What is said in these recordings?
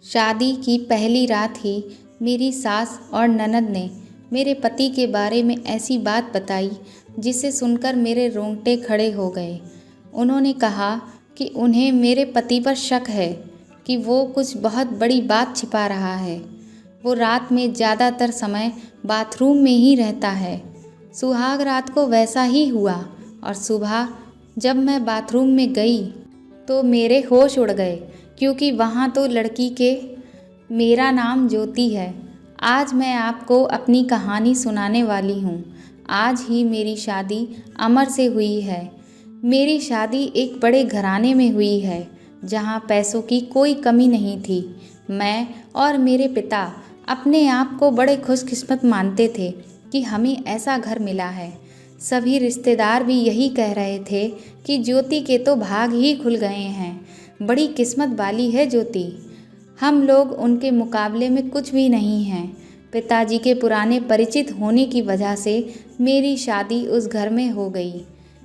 शादी की पहली रात ही मेरी सास और ननद ने मेरे पति के बारे में ऐसी बात बताई जिसे सुनकर मेरे रोंगटे खड़े हो गए। उन्होंने कहा कि उन्हें मेरे पति पर शक है कि वो कुछ बहुत बड़ी बात छिपा रहा है। वो रात में ज़्यादातर समय बाथरूम में ही रहता है। सुहाग रात को वैसा ही हुआ और सुबह जब मैं बाथरूम में गई तो मेरे होश उड़ गए, क्योंकि वहाँ तो लड़की के मेरा नाम ज्योति है। आज मैं आपको अपनी कहानी सुनाने वाली हूँ। आज ही मेरी शादी अमर से हुई है। मेरी शादी एक बड़े घराने में हुई है, जहाँ पैसों की कोई कमी नहीं थी। मैं और मेरे पिता अपने आप को बड़े खुशकिस्मत मानते थे कि हमें ऐसा घर मिला है। सभी रिश्तेदार भी यही कह रहे थे कि ज्योति के तो भाग ही खुल गए हैं, बड़ी किस्मत वाली है ज्योति। हम लोग उनके मुकाबले में कुछ भी नहीं हैं। पिताजी के पुराने परिचित होने की वजह से मेरी शादी उस घर में हो गई।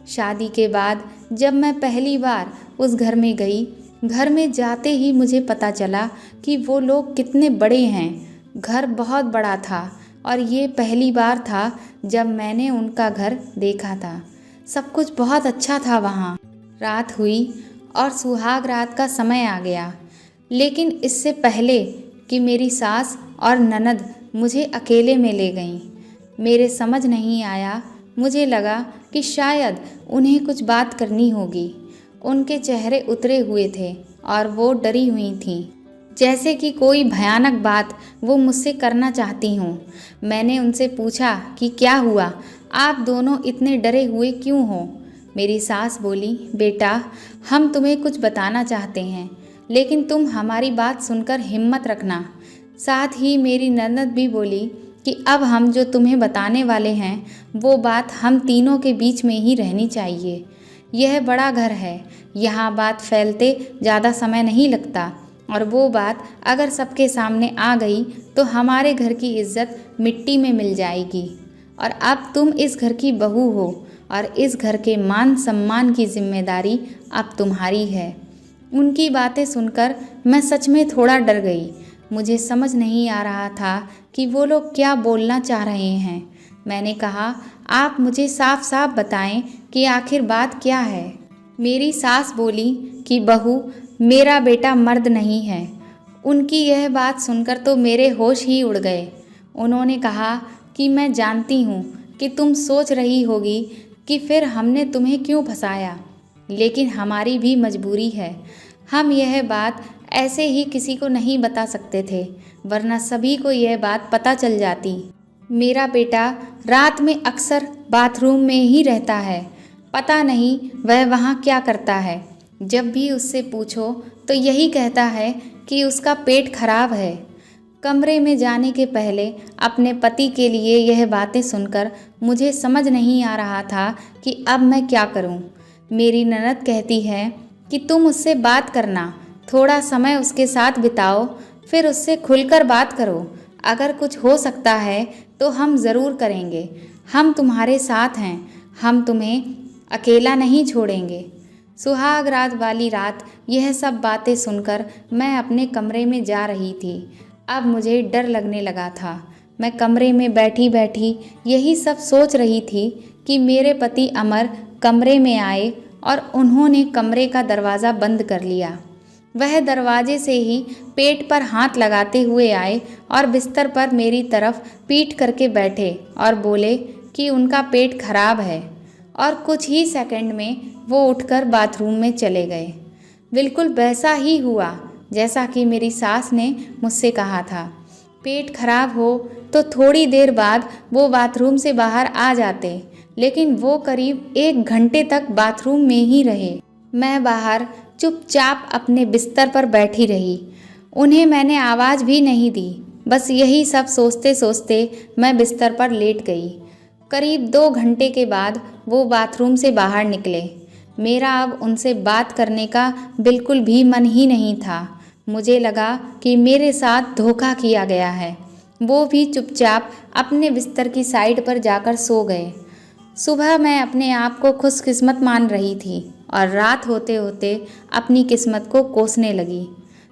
शादी के बाद जब मैं पहली बार उस घर में गई, घर में जाते ही मुझे पता चला कि वो लोग कितने बड़े हैं। घर बहुत बड़ा था और ये पहली बार था जब मैंने उनका घर देखा था। सब कुछ बहुत अच्छा था वहाँ। रात हुई और सुहाग रात का समय आ गया, लेकिन इससे पहले कि मेरी सास और ननद मुझे अकेले में ले गईं, मेरे समझ नहीं आया। मुझे लगा कि शायद उन्हें कुछ बात करनी होगी। उनके चेहरे उतरे हुए थे और वो डरी हुई थीं, जैसे कि कोई भयानक बात वो मुझसे करना चाहती हों। मैंने उनसे पूछा कि क्या हुआ, आप दोनों इतने डरे हुए क्यों हो? मेरी सास बोली, बेटा, हम तुम्हें कुछ बताना चाहते हैं, लेकिन तुम हमारी बात सुनकर हिम्मत रखना। साथ ही मेरी ननद भी बोली कि अब हम जो तुम्हें बताने वाले हैं वो बात हम तीनों के बीच में ही रहनी चाहिए। यह बड़ा घर है, यहाँ बात फैलते ज़्यादा समय नहीं लगता, और वो बात अगर सबके सामने आ गई तो हमारे घर की इज्जत मिट्टी में मिल जाएगी। और अब तुम इस घर की बहू हो और इस घर के मान सम्मान की जिम्मेदारी अब तुम्हारी है। उनकी बातें सुनकर मैं सच में थोड़ा डर गई। मुझे समझ नहीं आ रहा था कि वो लोग क्या बोलना चाह रहे हैं। मैंने कहा, आप मुझे साफ साफ बताएं कि आखिर बात क्या है। मेरी सास बोली कि बहू, मेरा बेटा मर्द नहीं है। उनकी यह बात सुनकर तो मेरे होश ही उड़ गए। उन्होंने कहा कि मैं जानती हूँ कि तुम सोच रही होगी कि फिर हमने तुम्हें क्यों फंसाया, लेकिन हमारी भी मजबूरी है। हम यह बात ऐसे ही किसी को नहीं बता सकते थे, वरना सभी को यह बात पता चल जाती। मेरा बेटा रात में अक्सर बाथरूम में ही रहता है। पता नहीं वह वहाँ क्या करता है। जब भी उससे पूछो तो यही कहता है कि उसका पेट खराब है। कमरे में जाने के पहले अपने पति के लिए यह बातें सुनकर मुझे समझ नहीं आ रहा था कि अब मैं क्या करूं। मेरी ननद कहती है कि तुम उससे बात करना, थोड़ा समय उसके साथ बिताओ, फिर उससे खुलकर बात करो। अगर कुछ हो सकता है तो हम ज़रूर करेंगे। हम तुम्हारे साथ हैं, हम तुम्हें अकेला नहीं छोड़ेंगे। सुहाग रात वाली रात यह सब बातें सुनकर मैं अपने कमरे में जा रही थी। अब मुझे डर लगने लगा था। मैं कमरे में बैठी बैठी यही सब सोच रही थी कि मेरे पति अमर कमरे में आए और उन्होंने कमरे का दरवाज़ा बंद कर लिया। वह दरवाजे से ही पेट पर हाथ लगाते हुए आए और बिस्तर पर मेरी तरफ पीठ करके बैठे और बोले कि उनका पेट खराब है, और कुछ ही सेकंड में वो उठकर बाथरूम में चले गए। बिल्कुल वैसा ही हुआ जैसा कि मेरी सास ने मुझसे कहा था। पेट खराब हो तो थोड़ी देर बाद वो बाथरूम से बाहर आ जाते, लेकिन वो करीब 1 घंटे तक बाथरूम में ही रहे। मैं बाहर चुपचाप अपने बिस्तर पर बैठी रही। उन्हें मैंने आवाज़ भी नहीं दी। बस यही सब सोचते सोचते मैं बिस्तर पर लेट गई। करीब 2 घंटे के बाद वो बाथरूम से बाहर निकले। मेरा अब उनसे बात करने का बिल्कुल भी मन ही नहीं था। मुझे लगा कि मेरे साथ धोखा किया गया है। वो भी चुपचाप अपने बिस्तर की साइड पर जाकर सो गए। सुबह मैं अपने आप को खुशकिस्मत मान रही थी और रात होते होते अपनी किस्मत को कोसने लगी।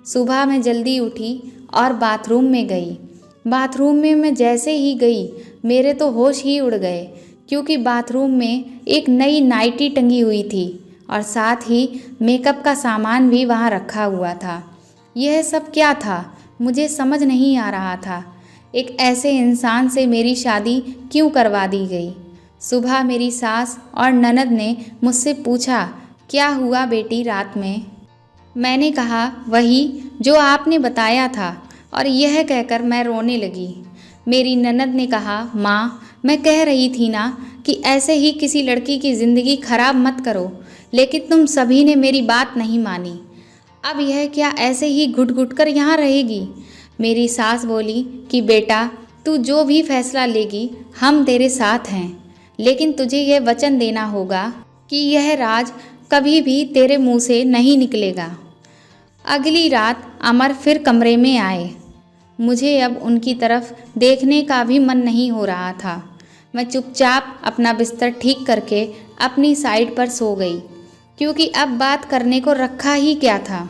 सुबह मैं जल्दी उठी और बाथरूम में गई। बाथरूम में मैं जैसे ही गई मेरे तो होश ही उड़ गए, क्योंकि बाथरूम में एक नई नाइटी टंगी हुई थी और साथ ही मेकअप का सामान भी वहाँ रखा हुआ था। यह सब क्या था मुझे समझ नहीं आ रहा था। एक ऐसे इंसान से मेरी शादी क्यों करवा दी गई। सुबह मेरी सास और ननद ने मुझसे पूछा, क्या हुआ बेटी रात में। मैंने कहा वही जो आपने बताया था, और यह कहकर मैं रोने लगी। मेरी ननद ने कहा, माँ मैं कह रही थी ना कि ऐसे ही किसी लड़की की ज़िंदगी खराब मत करो, लेकिन तुम सभी ने मेरी बात नहीं मानी। अब यह क्या ऐसे ही घुट घुट कर यहाँ रहेगी। मेरी सास बोली कि बेटा तू जो भी फैसला लेगी हम तेरे साथ हैं, लेकिन तुझे यह वचन देना होगा कि यह राज कभी भी तेरे मुंह से नहीं निकलेगा। अगली रात अमर फिर कमरे में आए। मुझे अब उनकी तरफ देखने का भी मन नहीं हो रहा था। मैं चुपचाप अपना बिस्तर ठीक करके अपनी साइड पर सो गई, क्योंकि अब बात करने को रखा ही क्या था।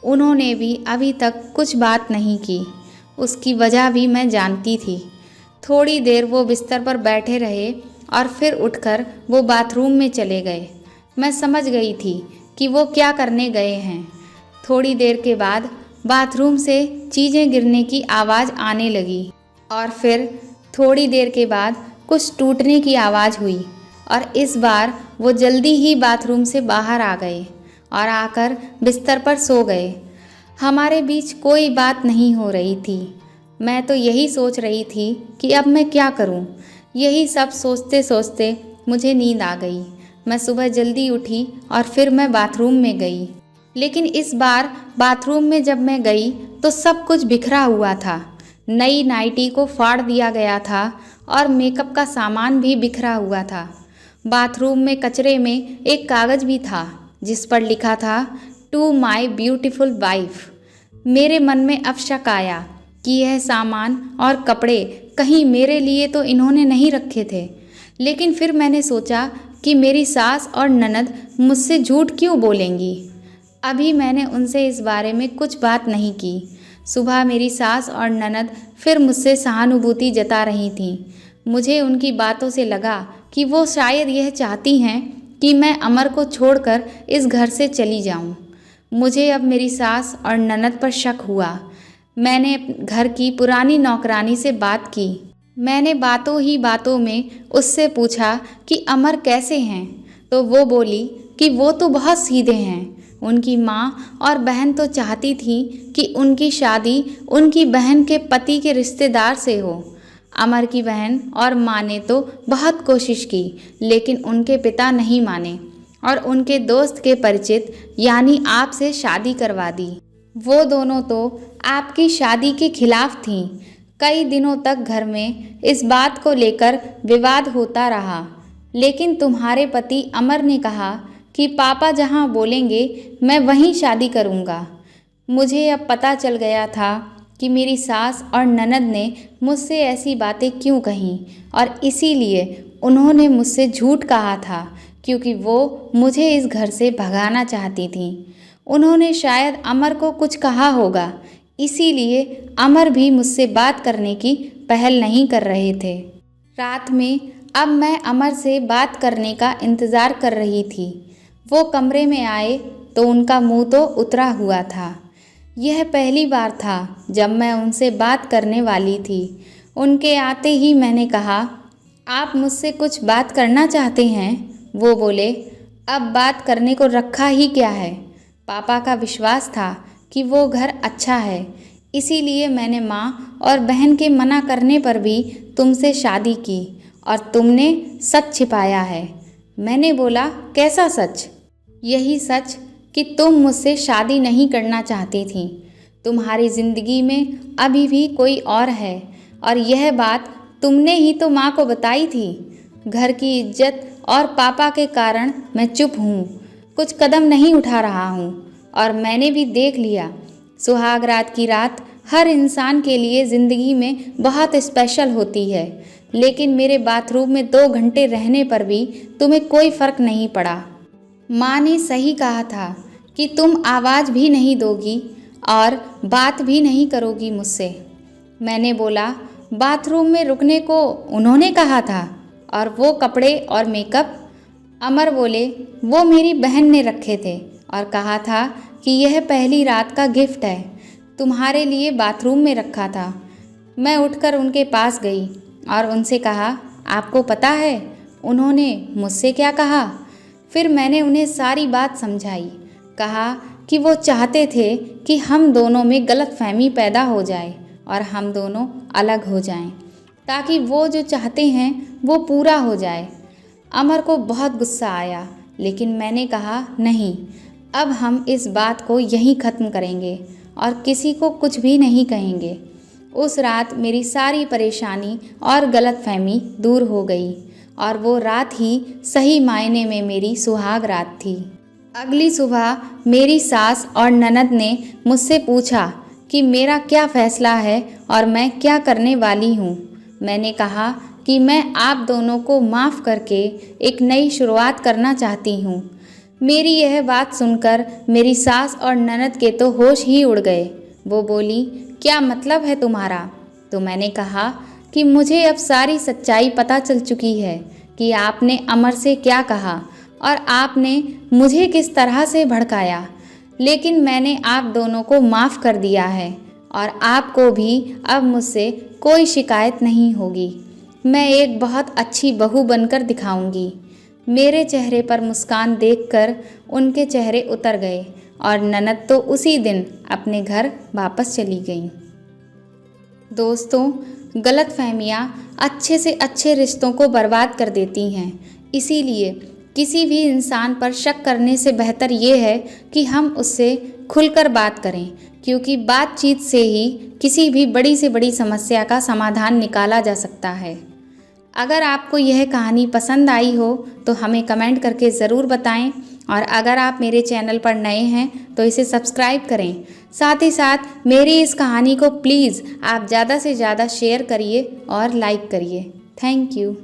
उन्होंने भी अभी तक कुछ बात नहीं की। उसकी वजह भी मैं जानती थी। थोड़ी देर वो बिस्तर पर बैठे रहे और फिर उठकर वो बाथरूम में चले गए। मैं समझ गई थी कि वो क्या करने गए हैं। थोड़ी देर के बाद बाथरूम से चीज़ें गिरने की आवाज़ आने लगी और फिर थोड़ी देर के बाद कुछ टूटने की आवाज़ हुई, और इस बार वो जल्दी ही बाथरूम से बाहर आ गए और आकर बिस्तर पर सो गए। हमारे बीच कोई बात नहीं हो रही थी। मैं तो यही सोच रही थी कि अब मैं क्या करूं। यही सब सोचते सोचते मुझे नींद आ गई। मैं सुबह जल्दी उठी और फिर मैं बाथरूम में गई। लेकिन इस बार बाथरूम में जब मैं गई तो सब कुछ बिखरा हुआ था। नई नाइटी को फाड़ दिया गया था और मेकअप का सामान भी बिखरा हुआ था। बाथरूम में कचरे में एक कागज़ भी था जिस पर लिखा था, टू माई ब्यूटीफुल वाइफ। मेरे मन में अब शक आया कि यह सामान और कपड़े कहीं मेरे लिए तो इन्होंने नहीं रखे थे। लेकिन फिर मैंने सोचा कि मेरी सास और ननद मुझसे झूठ क्यों बोलेंगी। अभी मैंने उनसे इस बारे में कुछ बात नहीं की। सुबह मेरी सास और ननद फिर मुझसे सहानुभूति जता रही थीं। मुझे उनकी बातों से लगा कि वो शायद यह चाहती हैं कि मैं अमर को छोड़कर इस घर से चली जाऊं। मुझे अब मेरी सास और ननद पर शक हुआ। मैंने घर की पुरानी नौकरानी से बात की। मैंने बातों ही बातों में उससे पूछा कि अमर कैसे हैं, तो वो बोली कि वो तो बहुत सीधे हैं। उनकी माँ और बहन तो चाहती थी कि उनकी शादी उनकी बहन के पति के रिश्तेदार से हो। अमर की बहन और माँ ने तो बहुत कोशिश की, लेकिन उनके पिता नहीं माने और उनके दोस्त के परिचित यानी आपसे शादी करवा दी। वो दोनों तो आपकी शादी के खिलाफ थीं। कई दिनों तक घर में इस बात को लेकर विवाद होता रहा, लेकिन तुम्हारे पति अमर ने कहा कि पापा जहाँ बोलेंगे मैं वहीं शादी करूँगा। मुझे अब पता चल गया था कि मेरी सास और ननद ने मुझसे ऐसी बातें क्यों कहीं, और इसीलिए उन्होंने मुझसे झूठ कहा था, क्योंकि वो मुझे इस घर से भगाना चाहती थीं। उन्होंने शायद अमर को कुछ कहा होगा, इसीलिए अमर भी मुझसे बात करने की पहल नहीं कर रहे थे। रात में अब मैं अमर से बात करने का इंतज़ार कर रही थी। वो कमरे में आए तो उनका मुंह तो उतरा हुआ था। यह पहली बार था जब मैं उनसे बात करने वाली थी। उनके आते ही मैंने कहा, आप मुझसे कुछ बात करना चाहते हैं? वो बोले, अब बात करने को रखा ही क्या है। पापा का विश्वास था कि वो घर अच्छा है, इसीलिए मैंने माँ और बहन के मना करने पर भी तुमसे शादी की, और तुमने सच छिपाया है। मैंने बोला, कैसा सच? यही सच कि तुम मुझसे शादी नहीं करना चाहती थी। तुम्हारी ज़िंदगी में अभी भी कोई और है, और यह बात तुमने ही तो माँ को बताई थी। घर की इज्जत और पापा के कारण मैं चुप हूँ, कुछ कदम नहीं उठा रहा हूँ। और मैंने भी देख लिया, सुहाग रात की रात हर इंसान के लिए ज़िंदगी में बहुत स्पेशल होती है, लेकिन मेरे बाथरूम में 2 घंटे रहने पर भी तुम्हें कोई फ़र्क नहीं पड़ा। माँ ने सही कहा था कि तुम आवाज़ भी नहीं दोगी और बात भी नहीं करोगी मुझसे। मैंने बोला, बाथरूम में रुकने को उन्होंने कहा था, और वो कपड़े और मेकअप? अमर बोले, वो मेरी बहन ने रखे थे और कहा था कि यह पहली रात का गिफ्ट है, तुम्हारे लिए बाथरूम में रखा था। मैं उठकर उनके पास गई और उनसे कहा, आपको पता है उन्होंने मुझसे क्या कहा? फिर मैंने उन्हें सारी बात समझाई। कहा कि वो चाहते थे कि हम दोनों में गलतफहमी पैदा हो जाए और हम दोनों अलग हो जाएं, ताकि वो जो चाहते हैं वो पूरा हो जाए। अमर को बहुत गुस्सा आया, लेकिन मैंने कहा, नहीं, अब हम इस बात को यहीं ख़त्म करेंगे और किसी को कुछ भी नहीं कहेंगे। उस रात मेरी सारी परेशानी और गलतफहमी दूर हो गई और वो रात ही सही मायने में मेरी सुहाग रात थी। अगली सुबह मेरी सास और ननद ने मुझसे पूछा कि मेरा क्या फ़ैसला है और मैं क्या करने वाली हूँ। मैंने कहा कि मैं आप दोनों को माफ़ करके एक नई शुरुआत करना चाहती हूँ। मेरी यह बात सुनकर मेरी सास और ननद के तो होश ही उड़ गए। वो बोली, क्या मतलब है तुम्हारा? तो मैंने कहा कि मुझे अब सारी सच्चाई पता चल चुकी है कि आपने अमर से क्या कहा और आपने मुझे किस तरह से भड़काया, लेकिन मैंने आप दोनों को माफ़ कर दिया है और आपको भी अब मुझसे कोई शिकायत नहीं होगी। मैं एक बहुत अच्छी बहू बनकर दिखाऊंगी। मेरे चेहरे पर मुस्कान देखकर उनके चेहरे उतर गए और ननद तो उसी दिन अपने घर वापस चली गईं। दोस्तों, गलतफहमियाँ अच्छे से अच्छे रिश्तों को बर्बाद कर देती हैं। इसीलिए किसी भी इंसान पर शक करने से बेहतर ये है कि हम उससे खुलकर बात करें, क्योंकि बातचीत से ही किसी भी बड़ी से बड़ी समस्या का समाधान निकाला जा सकता है। अगर आपको यह कहानी पसंद आई हो तो हमें कमेंट करके ज़रूर बताएं, और अगर आप मेरे चैनल पर नए हैं तो इसे सब्सक्राइब करें। साथ ही साथ मेरी इस कहानी को प्लीज़ आप ज़्यादा से ज़्यादा शेयर करिए और लाइक करिए। Thank you.